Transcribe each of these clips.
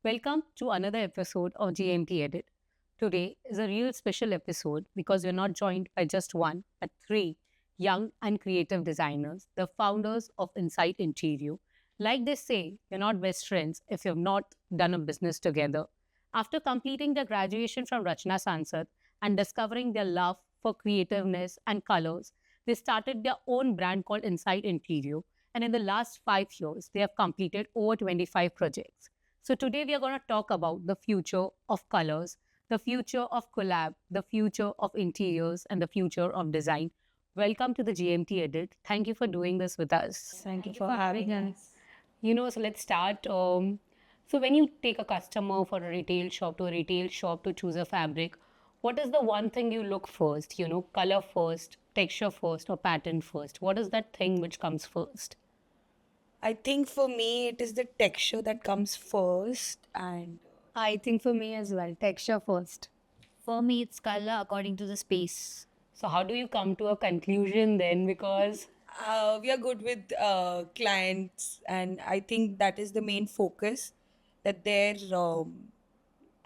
Welcome to another episode of GMT Edit. Today is a real special episode because we're not joined by just one, but three young and creative designers, the founders of Insight Interior. Like they say, you're not best friends if you've not done a business together. After completing their graduation from Rachna Sansad and discovering their love for creativeness and colors, they started their own brand called Insight Interior. And in the last 5 years, they have completed over 25 projects. So today we are going to talk about the future of colors, the future of collab, the future of interiors, and the future of design. Welcome to the GMT Edit. Thank you for doing this with us. Thank you for having us. So let's start. So when you take a customer for a retail shop to a retail shop to choose a fabric, what is the one thing you look first? Color first, texture first, or pattern first? What is that thing which comes first? I think for me, it is the texture that comes first, and I think for me as well, texture first. For me, it's color according to the space. So how do you come to a conclusion then? Because we are good with clients, and I think that is the main focus that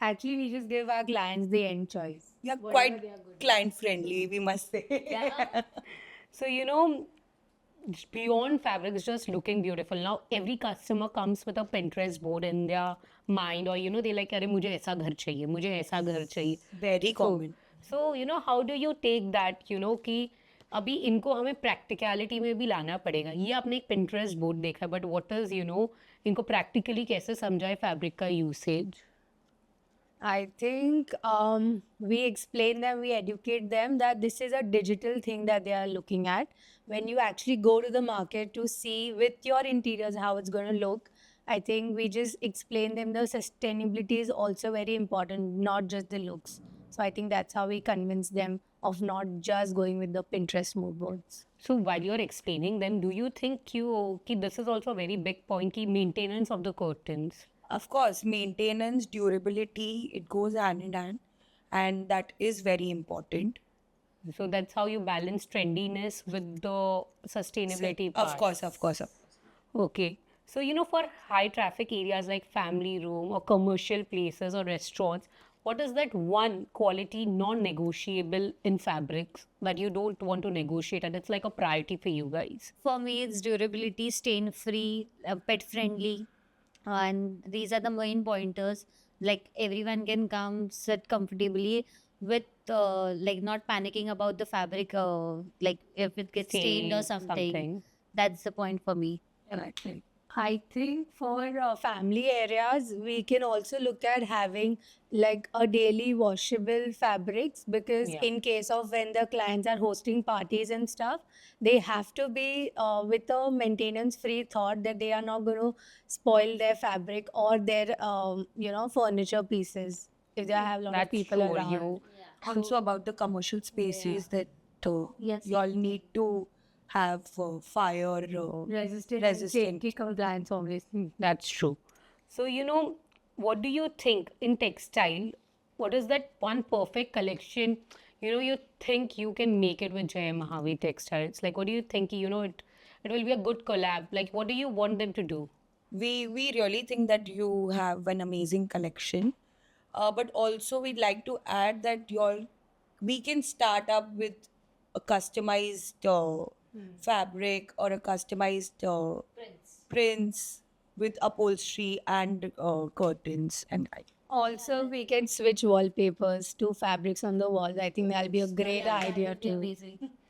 Actually, we just give our clients the end choice. we are Whatever quite they are good with. client friendly, we must say. So, beyond fabrics just looking beautiful. Now, every customer comes with a Pinterest board in their mind, or, they like, अरे मुझे ऐसा घर चाहिए, मुझे ऐसा घर चाहिए. Very common. So, how do you take that, कि अभी इनको हमें प्रैक्टिकलिटी में भी लाना पड़ेगा. ये आपने एक Pinterest बोर्ड देखा है, बट व्हाट इज इनको प्रैक्टिकली कैसे समझाए फैब्रिक का usage. I think we explain them, we educate them that this is a digital thing that they are looking at. When you actually go to the market to see with your interiors how it's going to look, I think we just explain them the sustainability is also very important, not just the looks. So I think that's how we convince them of not just going with the Pinterest mood boards. So while you're explaining them, do you think this is also a very big point, ki maintenance of the curtains? Of course, maintenance, durability, it goes hand in hand, and that is very important. So that's how you balance trendiness with the sustainability part. Of course, of course. Okay. So, for high traffic areas like family room or commercial places or restaurants, what is that one quality non-negotiable in fabrics that you don't want to negotiate and it's like a priority for you guys? For me, it's durability, stain free, pet friendly. And these are the main pointers. Like everyone can come, sit comfortably with like not panicking about the fabric, like if it gets stained or something. That's the point for me. Right. I think for family areas, we can also look at having like a daily washable fabrics because Yeah. in case of when the clients are hosting parties and stuff, they have to be with a maintenance-free thought that they are not going to spoil their fabric or their furniture pieces if they have a lot of That's people true. around. Also about the commercial spaces that Yes. you all need to have fire Resistant compliance, obviously. That's true. So, what do you think in textile? What is that one perfect collection? You think you can make it with Jay Mahavi Textiles. Like, what do you think? It will be a good collab. Like, what do you want them to do? We really think that you have an amazing collection, but also we'd like to add that we can start up with a customized fabric or a customized prints with upholstery and curtains and Also, we can switch wallpapers to fabrics on the walls. I think that'll be a great idea to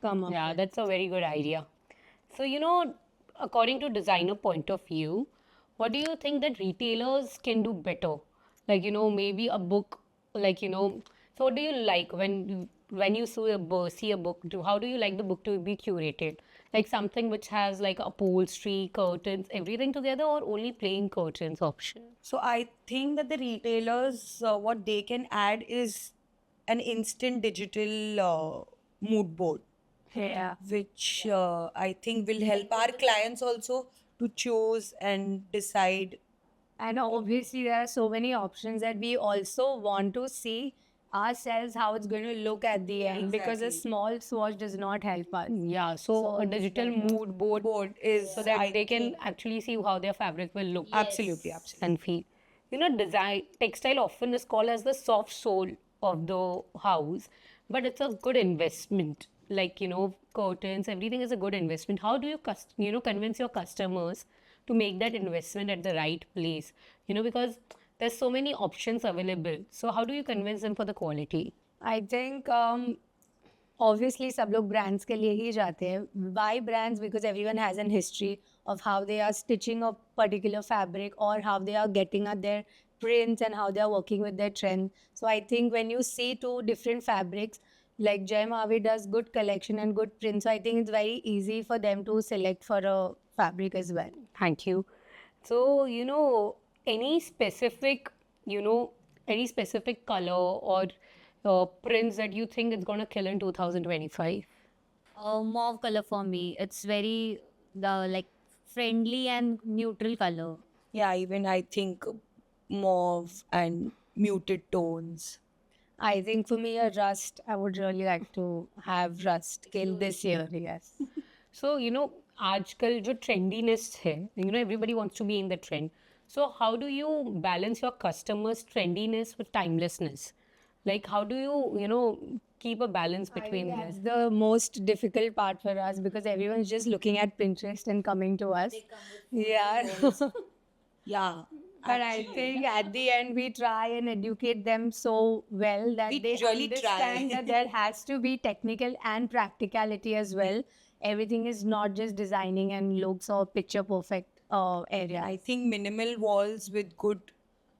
come up. Yeah, that's a very good idea. So, according to designer point of view, what do you think that retailers can do better? Like, maybe a book, like, so what do you like when you see a book, how do you like the book to be curated? Like something which has like upholstery, curtains, everything together, or only plain curtains option? So I think that the retailers, what they can add is an instant digital mood board, Yeah. which I think will help our clients also to choose and decide. And obviously, there are so many options that we also want to see ourselves how it's going to look at the end because a small swatch does not help us. Yeah, so a digital mood board Board is so that they can actually see how their fabric will look absolutely. and feel. design textile often is called as the soft soul of the house, but it's a good investment. Like, curtains, everything is a good investment. How do you, convince your customers to make that investment at the right place? Because there's so many options available. So how do you convince them for the quality? I think obviously सब लोग brands के लिए ही जाते हैं. Why brands? Because everyone has an history of how they are stitching a particular fabric or how they are getting at their prints and how they are working with their trend. So I think when you see two different fabrics, like Jai Mahavi does good collection and good prints, so I think it's very easy for them to select for a fabric as well. Thank you. So, any specific, any specific color or prints that you think it's going to kill in 2025? Mauve color for me. It's very like friendly and neutral color. Yeah, even I think mauve and muted tones. I think for me, a rust, I would really like to have rust kill this year, yes. So, आजकल जो trendiness है, everybody wants to be in the trend. So, how do you balance your customers' trendiness with timelessness? Like, how do you, keep a balance between That's this? the most difficult part for us because everyone's just looking at Pinterest and coming to us. Yeah. Yeah. But I think at the end we try and educate them so well that We they really try. understand that there has to be technical and practicality as well. Everything is not just designing and looks or picture perfect area. I think minimal walls with good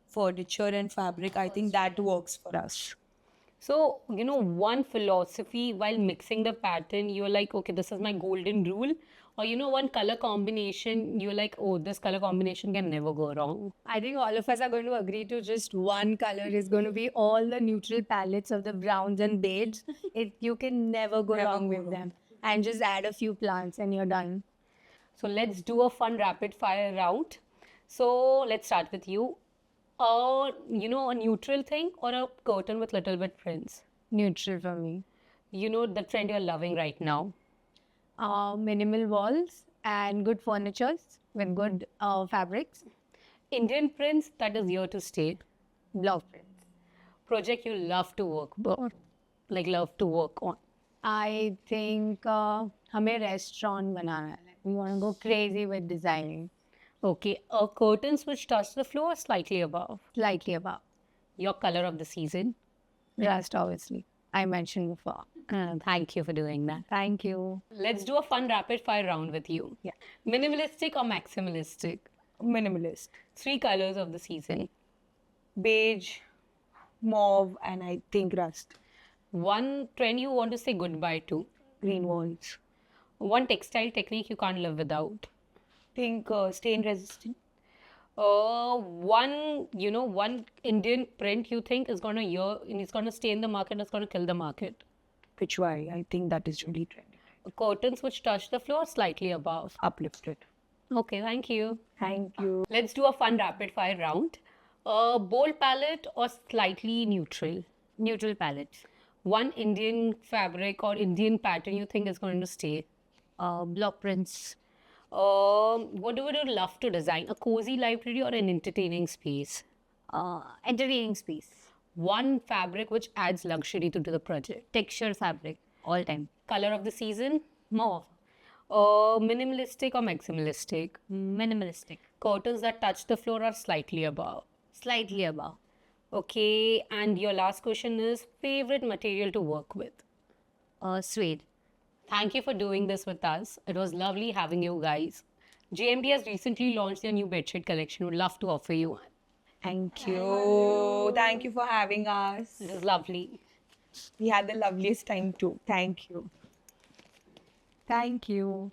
furniture and fabric, I think that works for us. So, one philosophy while mixing the pattern, you're like, okay, this is my golden rule. Or, one color combination, you're like, oh, this color combination can never go wrong. I think all of us are going to agree to just one color is going to be all the neutral palettes of the browns and beiges. You can never go wrong with them. And just add a few plants and you're done. So, let's do a fun rapid fire round. So, let's start with you. A neutral thing or a curtain with little bit prints? Neutral for me. The trend you're loving right now. Minimal walls and good furnitures with good fabrics. Indian prints that is here to stay. Block prints. Project you love to work on. Like love to work on. I think हमें restaurant बनाना है. We want to go crazy with designing. Okay, curtains which touch the floor or slightly above. Slightly above. Your color of the season. Rust, obviously. I mentioned before. Thank you for doing that. Thank you. Let's do a fun rapid fire round with you. Yeah. Minimalistic or maximalistic? Minimalist. 3 colors of the season. Beige, mauve, and I think rust. One trend you want to say goodbye to. Green walls. One textile technique you can't live without. Think stain resistant. One Indian print you think is gonna stay in the market, it's gonna kill the market. Which way? I think that is really trendy. Curtains which touch the floor slightly above. Uplifted. Okay, thank you. Thank you. Let's do a fun rapid fire round. Bold palette or slightly neutral? Neutral palette. One Indian fabric or Indian pattern you think is going to stay? Block prints. What would you love to design? A cozy library or an entertaining space? Entertaining space. One fabric which adds luxury to the project. Texture fabric. All time. Color of the season? Mauve. Minimalistic or maximalistic? Minimalistic. Curtains that touch the floor or slightly above? Slightly above. Okay, and your last question is favorite material to work with? Suede. Thank you for doing this with us. It was lovely having you guys. JMT has recently launched their new bedsheet collection. Would love to offer you one. Thank you. Thank you for having us. It is lovely. We had the loveliest time too. Thank you. Thank you.